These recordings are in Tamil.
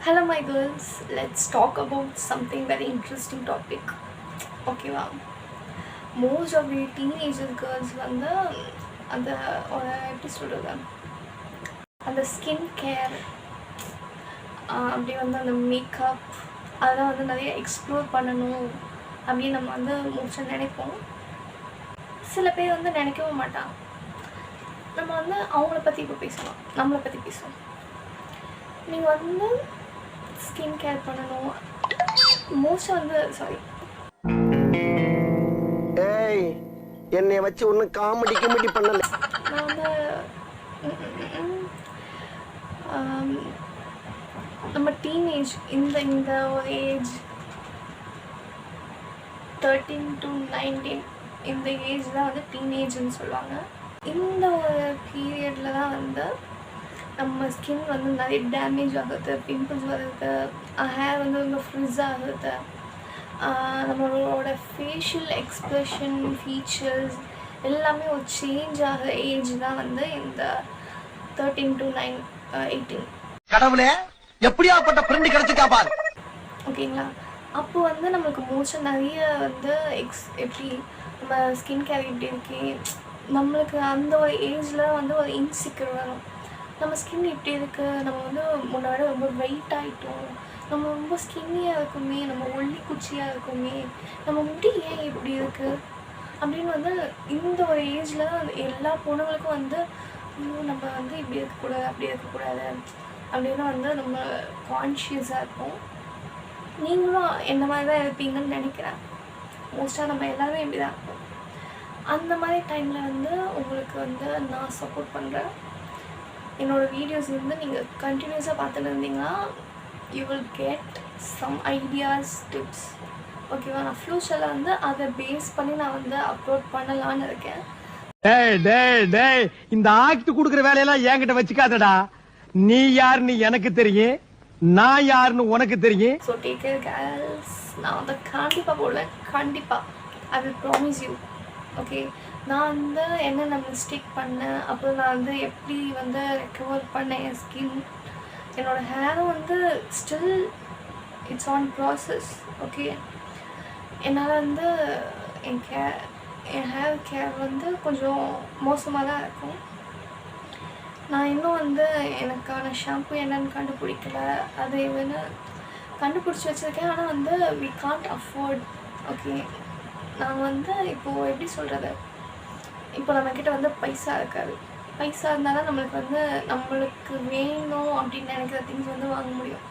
Hello my girls, let's talk about something very interesting topic. Okay wow. Most of the teenager girls வந்து அந்த ஒரு எப்படி சொல்கிறது அந்த ஸ்கின் கேர் அப்படி வந்து அந்த மேக்கப் அதெல்லாம் வந்து நிறைய எக்ஸ்ப்ளோர் பண்ணணும் அப்படின்னு நம்ம வந்து மோஸ்ட்டாக நினைப்போம். சில பேர் வந்து நினைக்கவும் மாட்டாங்க. நம்ம வந்து அவங்கள பற்றி இப்போ பேசலாம், நம்மளை பற்றி பேசுவோம். நீங்கள் வந்து ஸ்கின் கேர் பண்ணணும் மோஸ்ட்டாக வந்து ஏய் என்னை வச்சு ஒன்றும் காமெடி பண்ணல. நான் வந்து நம்ம டீனேஜ் இந்த ஒரு ஏஜ் 13 to 19 இந்த ஏஜ் தான் வந்து டீனேஜ்னு சொல்லுவாங்க. இந்த ஒரு பீரியடில் தான் வந்து நம்ம ஸ்கின் வந்து நிறைய டேமேஜ் ஆகுது, பிம்பிள்ஸ் வருது, ஹேர் வந்து ரொம்ப ஃப்ரிஸ் ஆகுது, நம்மளோட ஃபேஷியல் எக்ஸ்ப்ரெஷன் ஃபீச்சர்ஸ் எல்லாமே ஒரு சேஞ்ச் ஆகிற ஏஜ் தான் வந்து இந்த 13 to 18. கடவுளே எப்படியாப்பட்ட ஃப்ரெண்ட் கிடைச்சிட்டா பாரு. ஓகேங்களா? அப்போ வந்து நம்மளுக்கு மோஸ்ட்டாக நிறைய வந்து எப்படி நம்ம ஸ்கின் கேர் எப்படி இருக்கே, நம்மளுக்கு அந்த ஒரு ஏஜில் வந்து ஒரு இன்செக்யூர் வரும். நம்ம ஸ்கின் இப்படி இருக்குது, நம்ம வந்து முன்னாடி ரொம்ப வெயிட் ஆகிட்டோம், நம்ம ரொம்ப ஸ்கின்னியாக இருக்குமே, நம்ம ஒல்லி குச்சியாக இருக்குமே, நம்ம முடி ஏன் இப்படி இருக்குது அப்படின்னு வந்து இந்த ஒரு ஏஜில் தான் எல்லா பொண்ணுங்களுக்கும் வந்து நம்ம வந்து இப்படி இருக்கக்கூடாது அப்படி இருக்கக்கூடாது அப்படின்னு வந்து நம்ம கான்ஷியஸாக இருப்போம். நீங்களும் என்ன மாதிரி தான் இருப்பீங்கன்னு நினைக்கிறேன். மோஸ்ட்டாக நம்ம எல்லோரும் இப்படி தான் இருப்போம். அந்த மாதிரி டைமில் வந்து உங்களுக்கு வந்து நான் சப்போர்ட் பண்ணுறேன். என்னோடய வீடியோஸ் வந்து நீங்கள் கண்டினியூஸாக பார்த்துட்டு இருந்தீங்கன்னா you will get some ideas, tips. ஓகேவா? நான் ஃப்யூச்சரில் வந்து அதை பேஸ் பண்ணி நான் வந்து அப்லோட் பண்ணலான்னு இருக்கேன். இந்த ஆக்ட் கொடுக்குற வேலையெல்லாம் என்கிட்ட வச்சுக்காதடா. நீ யாருன்னு எனக்கு தெரியும், நான் யாருன்னு உனக்கு தெரியும். So take care girls. நான் வந்து கண்டிப்பாக போடுவேன், கண்டிப்பாக. I will promise you. Okay? நான் வந்து என்னென்ன மிஸ்டேக் பண்ணேன், அப்புறம் நான் வந்து எப்படி வந்து ரெக்கவர் பண்ணேன் என் ஸ்கின், என்னோடய ஹேரும் வந்து still it's on process. Okay? என்னால் வந்து என் ஹேர் கேர் வந்து கொஞ்சம் மோசமாக தான் இருக்கும். நான் இன்னும் வந்து எனக்கான ஷாம்பு என்னன்னு கண்டுபிடிக்கல. அதை வந்து கண்டுபிடிச்சி வச்சுருக்கேன், ஆனால் வந்து வி காண்ட் அஃபோர்ட். ஓகே? நான் வந்து இப்போது எப்படி சொல்கிறது, இப்போ நம்மக்கிட்ட வந்து பைசா இருக்காது. பைசா இருந்தால் தான் நம்மளுக்கு வேணும் அப்படின்னு நினைக்கிற திங்ஸ் வந்து வாங்க முடியும்.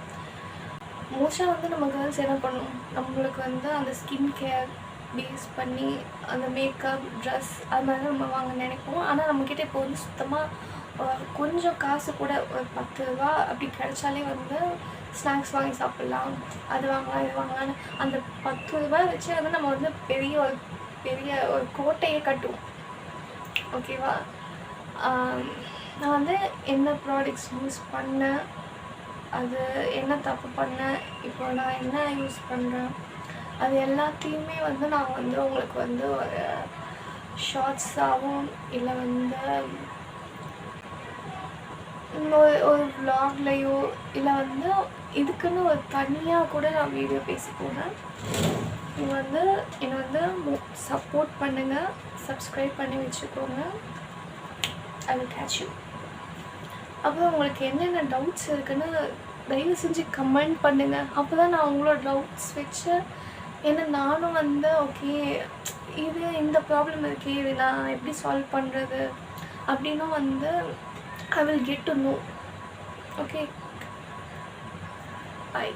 மோஸ்ட்டாக வந்து நம்ம கேர்ள்ஸ் என்ன பண்ணுவோம், நம்மளுக்கு வந்து அந்த ஸ்கின் கேர் பேஸ் பண்ணி அந்த மேக்கப், ட்ரெஸ் அது மாதிரி நம்ம வாங்க நினைப்போம். ஆனால் நம்மக்கிட்ட இப்போ வந்து சுத்தமாக கொஞ்சம் காசு கூட ஒரு 10 ரூபா அப்படி கிடைச்சாலே வந்து ஸ்நாக்ஸ் வாங்கி சாப்பிட்லாம், அது வாங்கலாம் இது வாங்கலான்னு அந்த 10 ரூபாய் வச்சு வந்து நம்ம வந்து பெரிய ஒரு கோட்டையை கட்டுவோம். ஓகேவா? நான் வந்து என்ன ப்ராடக்ட்ஸ் யூஸ் பண்ணேன், அது என்ன தப்பு பண்ணேன், இப்போ நான் என்ன யூஸ் பண்ணுறேன், அது எல்லாத்தையுமே வந்து நான் வந்து உங்களுக்கு வந்து ஒரு ஷார்ட்ஸாகவும் இல்லை வந்து ஒரு vlogலையோ இல்லை வந்து இதுக்குன்னு ஒரு தனியாக கூட நான் வீடியோ பேசி போகிறேன். நீங்கள் வந்து என்னை வந்து சப்போர்ட் பண்ணுங்கள், சப்ஸ்கிரைப் பண்ணி வச்சுக்கோங்க. I will catch you. அப்புறம் உங்களுக்கு என்னென்ன டவுட்ஸ் இருக்குன்னு தயவு செஞ்சு கமெண்ட் பண்ணுங்கள். அப்போ தான் நான் உங்களோட டவுட்ஸ் வச்சு ஏன்னா நானும் வந்து ஓகே இது இந்த ப்ராப்ளம் இருக்கே, இது நான் எப்படி சால்வ் பண்ணுறது அப்படின்னும் வந்து I will get to know. Okay. Bye.